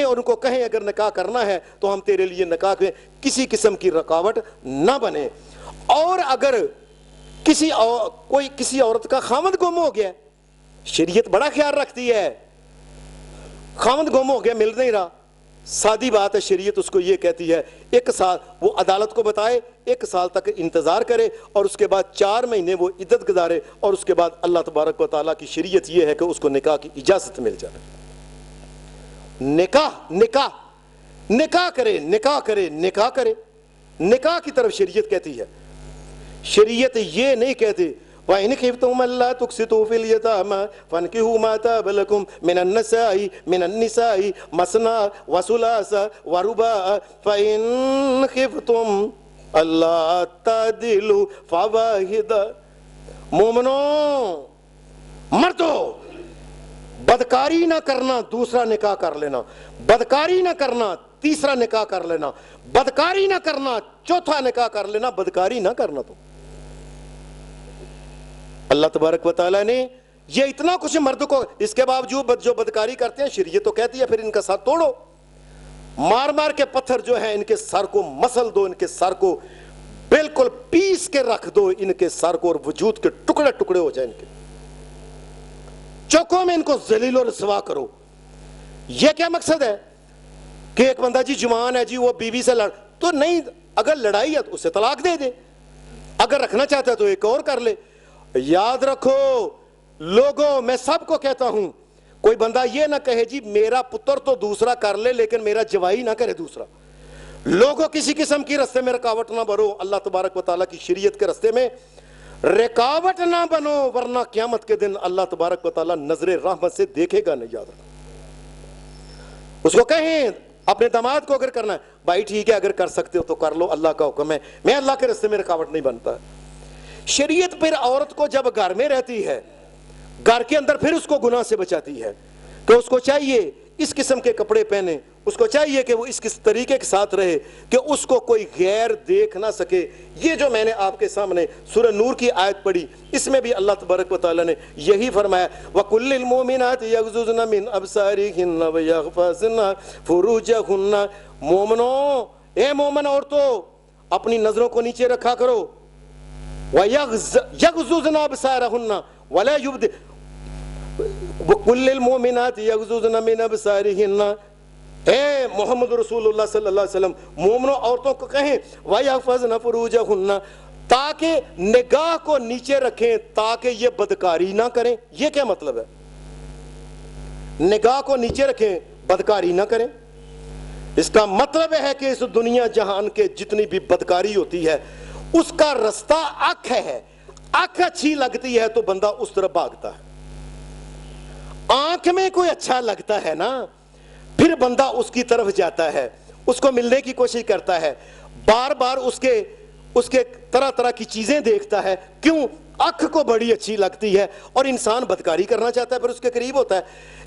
اور ان کو کہیں اگر نکاح کرنا ہے تو ہم تیرے لیے نکاح کریں، کسی قسم کی رکاوٹ نہ بنے. اور اگر کسی عورت کا خاوند گم ہو گیا، شریعت بڑا خیال رکھتی ہے، خاوند گم ہو گیا، مل نہیں رہا، سادی بات ہے، شریعت اس کو یہ کہتی ہے 1 سال وہ عدالت کو بتائے، 1 سال تک انتظار کرے اور اس کے بعد 4 مہینے وہ عدت گزارے، اور اس کے بعد اللہ تبارک و تعالیٰ کی شریعت یہ ہے کہ اس کو نکاح کی اجازت مل جائے. نکاح کرے، نکاح کی طرف شریعت کہتی ہے. شریعت یہ نہیں کہتی وَإِنْ خِفْتُمْ أَلَّا تُقْسِطُوا فِي الْيَتَامَىٰ فَانكِحُوا مَا طَابَ لَكُم مِّنَ النِّسَاءِ مَثْنَىٰ وَثُلَاثَ وَرُبَاعَ فَإِنْ خِفْتُمْ أَلَّا تَعْدِلُوا فَوَاحِدَةً. مومنوں، مردوں، بدکاری نہ کرنا، دوسرا نکاح کر لینا. بدکاری نہ کرنا، تیسرا نکاح کر لینا. بدکاری نہ کرنا، چوتھا نکاح کر لینا. بدکاری نہ کرنا. تو اللہ تبارک و تعالیٰ نے یہ اتنا کچھ مرد کو، اس کے باوجود جو بدکاری کرتے ہیں شریعت تو کہتی ہے پھر ان کا سر توڑو، مار کے پتھر جو ہیں ان کے سر کو مسل دو، ان کے سر کو بالکل پیس کے رکھ دو، ان کے سر کو، اور وجود کے ٹکڑے ٹکڑے ہو جائیں ان کے، چوکوں میں ان کو ذلیل و رسوا کرو. یہ کیا مقصد ہے کہ ایک بندہ جی جوان ہے جی وہ بیوی سے لڑ تو نہیں، اگر لڑائی ہے تو اسے طلاق دے دے، اگر رکھنا چاہتا ہے تو ایک اور کر لے. یاد رکھو لوگوں، میں سب کو کہتا ہوں، کوئی بندہ یہ نہ کہے جی میرا پتر تو دوسرا کر لے لیکن میرا جوائی نہ کرے دوسرا. لوگوں کسی قسم کی رستے میں رکاوٹ نہ بنو، اللہ تبارک و تعالیٰ کی شریعت کے رستے میں رکاوٹ نہ بنو، ورنہ قیامت کے دن اللہ تبارک و تعالیٰ نظر رحمت سے دیکھے گا نہیں. یاد رکھو، اس کو کہیں اپنے داماد کو اگر کرنا ہے بھائی ٹھیک ہے اگر کر سکتے ہو تو کر لو، اللہ کا حکم ہے، میں اللہ کے رستے میں رکاوٹ نہیں بنتا. شریعت پھر عورت کو جب گھر میں رہتی ہے، گھر کے اندر پھر اس کو گناہ سے بچاتی ہے کہ اس کو چاہیے اس قسم کے کپڑے پہنے، اس کو چاہیے کہ وہ اس طریقے کے ساتھ رہے کہ اس کو کوئی غیر دیکھ نہ سکے. یہ جو میں نے آپ کے سامنے سورہ نور کی آیت پڑھی، اس میں بھی اللہ تبارک و تعالیٰ نے یہی فرمایا وَقُلِّ الْمُؤْمِنَاتِ يَغْضُضْنَ مِنْ أَبْصَارِهِنَّ وَيَحْفَظْنَ فُرُوجَهُنَّ. مومنوں، اے مومن عورتوں، اپنی نظروں کو نیچے رکھا کرو. وَيَغْضُضْنَ أَبْصَارَهُنَّ وَلَا يُبْدِينَ وَقُلِّ الْمُؤْمِنَاتِ يَغْضُضْنَ مِنْ أَبْصَارِهِنَّ. اے محمد رسول اللہ صلی اللہ علیہ وسلم، مومنوں عورتوں کو کہیں وَيَحْفَظْنَ فُرُوجَهُنَّ، تاکہ نگاہ کو نیچے رکھیں، تاکہ یہ بدکاری نہ کریں. یہ کیا مطلب ہے؟ نگاہ کو نیچے رکھیں، بدکاری نہ کریں. اس کا مطلب ہے کہ اس دنیا جہان کے جتنی بھی بدکاری ہوتی ہے اس کا رستہ آنکھ ہے. آنکھ اچھی لگتی ہے تو بندہ اس طرف بھاگتا ہے. آنکھ میں کوئی اچھا لگتا ہے نا پھر بندہ اس کی طرف جاتا ہے، اس کو ملنے کی کوشش کرتا ہے، بار بار اس کے طرح طرح کی چیزیں دیکھتا ہے. کیوں؟ آنکھ کو بڑی اچھی لگتی ہے اور انسان بدکاری کرنا چاہتا ہے پھر اس کے قریب ہوتا ہے.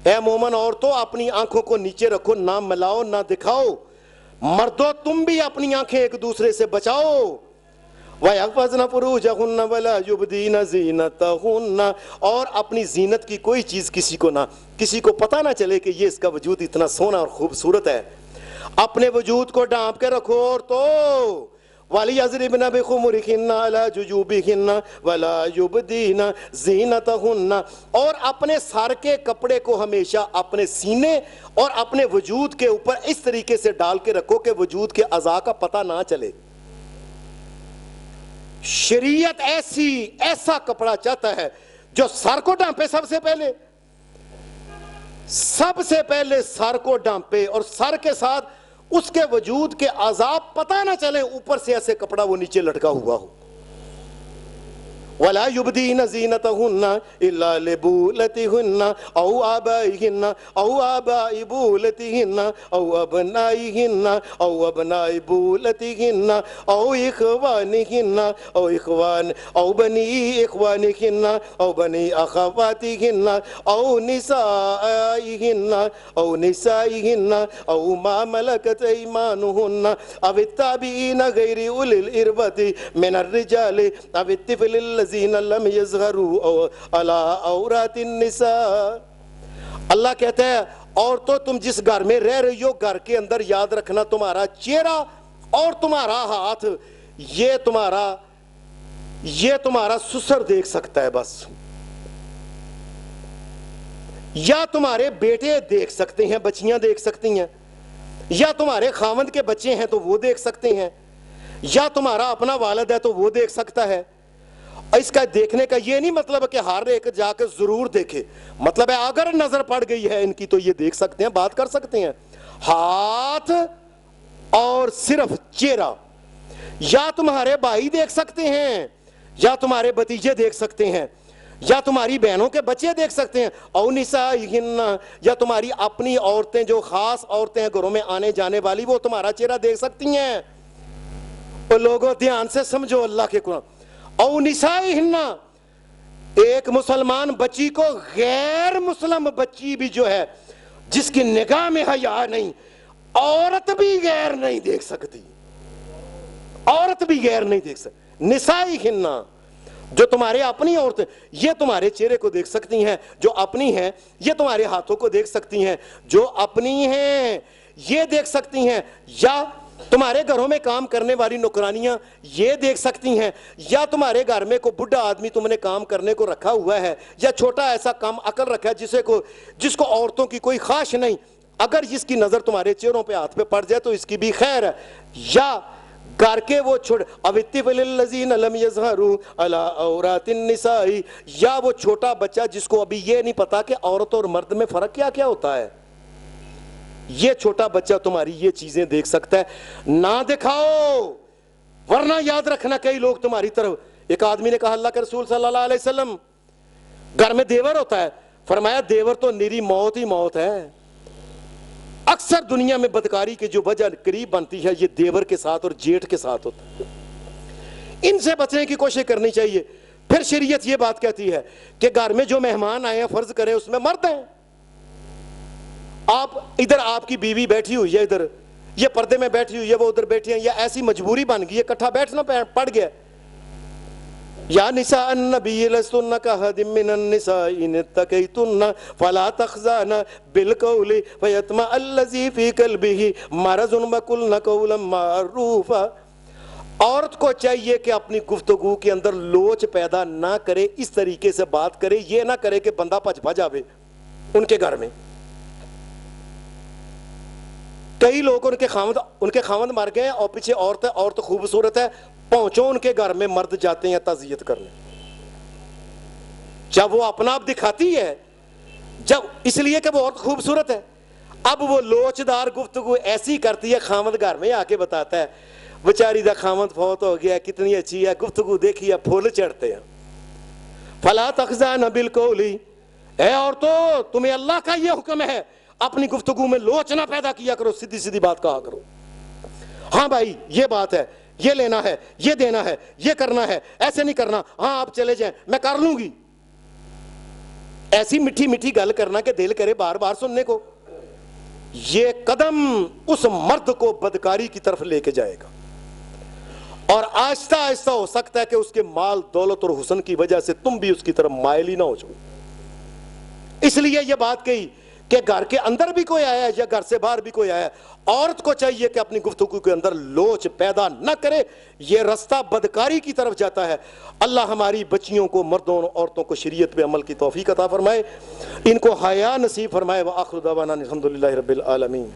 اے مومن عورتوں، اپنی آنکھوں کو نیچے رکھو، نہ ملاؤ نہ دکھاؤ. مردوں، تم بھی اپنی آنکھیں ایک دوسرے سے بچاؤ. وَيَحْفَظْنَ فُرُوجَهُنَّ وَلَا يُبْدِينَ زِينَتَهُنَّ، اور اپنی زینت کی کوئی چیز کسی کو پتہ نہ چلے کہ یہ اس کا وجود اتنا سونا اور خوبصورت ہے. اپنے وجود کو ڈھانپ کے رکھو. اور تو وَلْيَضْرِبْنَ بِخُمُرِهِنَّ عَلَى جُجُوبِهِنَّ وَلَا يُبْدِينَ زِينَتَهُنَّ، اور اپنے سر کے کپڑے کو ہمیشہ اپنے سینے اور اپنے وجود کے اوپر اس طریقے سے ڈال کے رکھو کہ وجود کے اعضاء کا پتہ نہ چلے. شریعت ایسا کپڑا چاہتا ہے جو سر کو ڈھانپے، سب سے پہلے سر کو ڈھانپے اور سر کے ساتھ اس کے وجود کے اعضاء پتہ نہ چلے، اوپر سے ایسے کپڑا وہ نیچے لٹکا ہوا ہو. ولا يبدين زينتهن إلا لبولتهن أو آبائهن أو آباء بولتهن أو أبنائهن أو أبناء بولتهن أو إخوانهن أو بني إخوانهن أو بني أخواتهن أو نسائهن أو ما ملكت أيمانهن أو التابعين غير أولي الإربة من الرجال أو الطفل الذين لم يظهروا على عورات النساء. اللہ کہتا ہے عورتوں تم جس گھر میں رہ رہی ہو گھر کے اندر یاد رکھنا تمہارا چہرہ اور تمہارا ہاتھ یہ تمہارا سسر دیکھ سکتا ہے بس، یا تمہارے بیٹے دیکھ سکتے ہیں، بچیاں دیکھ سکتی ہیں، یا تمہارے خاوند کے بچے ہیں تو وہ دیکھ سکتے ہیں، یا تمہارا اپنا والد ہے تو وہ دیکھ سکتا ہے. اس کا دیکھنے کا یہ نہیں مطلب کہ ہر ایک جا کے ضرور دیکھے، مطلب ہے اگر نظر پڑ گئی ہے ان کی تو یہ دیکھ سکتے ہیں، بات کر سکتے ہیں. ہاتھ اور صرف چہرہ، یا تمہارے بھائی دیکھ سکتے ہیں، یا تمہارے بھتیجے دیکھ سکتے ہیں، یا تمہاری بہنوں کے بچے دیکھ سکتے ہیں، او نسائہن، یا تمہاری اپنی عورتیں جو خاص عورتیں ہیں گھروں میں آنے جانے والی وہ تمہارا چہرہ دیکھ سکتی ہیں. تو لوگوں دھیان سے سمجھو اللہ کے قرآن. او نسائہن، ایک مسلمان بچی کو غیر مسلم بچی بھی جو ہے جس کی نگاہ میں حیا نہیں، عورت بھی غیر نہیں دیکھ سکتی، عورت بھی غیر نہیں دیکھ سکتی. نسائہن جو تمہارے اپنی عورتیں یہ تمہارے چہرے کو دیکھ سکتی ہیں، جو اپنی ہیں یہ تمہارے ہاتھوں کو دیکھ سکتی ہیں، جو اپنی ہیں یہ دیکھ سکتی ہیں، یا تمہارے گھروں میں کام کرنے والی نوکرانیاں یہ دیکھ سکتی ہیں، یا تمہارے گھر میں کوئی بڈھا آدمی تم نے کام کرنے کو رکھا ہوا ہے، یا چھوٹا ایسا کم عقل رکھا ہے جس کو عورتوں کی کوئی خواہش نہیں، اگر اس کی نظر تمہارے چہروں پہ ہاتھ پہ پڑ جائے تو اس کی بھی خیر ہے. یا گھر کے وہ اب الطفل الذین لم یظہروا علی عورات النساء، یا وہ چھوٹا بچہ جس کو ابھی یہ نہیں پتا کہ عورت اور مرد میں فرق کیا کیا ہوتا ہے، یہ چھوٹا بچہ تمہاری یہ چیزیں دیکھ سکتا ہے. نہ دکھاؤ ورنہ یاد رکھنا کئی لوگ تمہاری طرف. ایک آدمی نے کہا اللہ کے رسول صلی اللہ علیہ وسلم گھر میں دیور ہوتا ہے، فرمایا دیور تو نیری موت ہی موت ہے. اکثر دنیا میں بدکاری کی جو وجہ قریب بنتی ہے یہ دیور کے ساتھ اور جیٹھ کے ساتھ ہوتا ہے. ان سے بچنے کی کوشش کرنی چاہیے. پھر شریعت یہ بات کہتی ہے کہ گھر میں جو مہمان آئے ہیں فرض کریں اس میں مرد ہیں، آپ ادھر آپ کی بیوی بیٹھی ہوئی ہے، ادھر یہ پردے میں بیٹھی ہوئی ہے، وہ ادھر بیٹھی ہیں، یا ایسی مجبوری بن گئی ہے اکٹھا بیٹھنا پڑ گیا. یا نساء النبی لستن کاحد من النساء ان اتقیتن فلا تخضعن بالقول فیطمع الذی فی قلبہ مرض وقلن قولا معروفا. عورت کو چاہیے کہ اپنی گفتگو کے اندر لوچ پیدا نہ کرے، اس طریقے سے بات کرے، یہ نہ کرے کہ بندہ بھج آوے ان کے گھر میں. کئی لوگ ان کے خاوند مر گئے اور پیچھے عورت خوبصورت ہے، پہنچو ان کے گھر میں مرد جاتے ہیں تعزیت کرنے. جب وہ اپنا آپ دکھاتی ہے، جب اس لیے کہ وہ عورت خوبصورت ہے، اب وہ لوچدار گفتگو ایسی کرتی ہے، خاوند گھر میں آ کے بتاتا ہے بیچاری دا خاوند فوت ہو گیا، کتنی اچھی ہے، گفتگو دیکھی ہے، پھول چڑھتے ہیں. فلا تخضعن بالقول، اے عورتوں تمہیں اللہ کا یہ حکم ہے اپنی گفتگو میں لوچ نہ پیدا کیا کرو، سیدھی سیدھی بات کہا کرو. ہاں بھائی یہ بات ہے، یہ لینا ہے، یہ دینا ہے، یہ کرنا ہے، ایسے نہیں کرنا، ہاں آپ چلے جائیں میں کر لوں گی. ایسی میٹھی میٹھی گل کرنا کہ دل کرے بار بار سننے کو. یہ قدم اس مرد کو بدکاری کی طرف لے کے جائے گا، اور آہستہ آہستہ ہو سکتا ہے کہ اس کے مال دولت اور حسن کی وجہ سے تم بھی اس کی طرف مائل ہی نہ ہو جاؤ. اس لیے یہ بات کہی کہ گھر کے اندر بھی کوئی آیا ہے یا گھر سے باہر بھی کوئی آیا ہے، عورت کو چاہیے کہ اپنی گفتگو کے اندر لوچ پیدا نہ کرے، یہ رستہ بدکاری کی طرف جاتا ہے. اللہ ہماری بچیوں کو، مردوں اور عورتوں کو شریعت پہ عمل کی توفیق عطا فرمائے، ان کو حیا نصیب فرمائے. وآخر دعوانا الحمدللہ رب العالمین.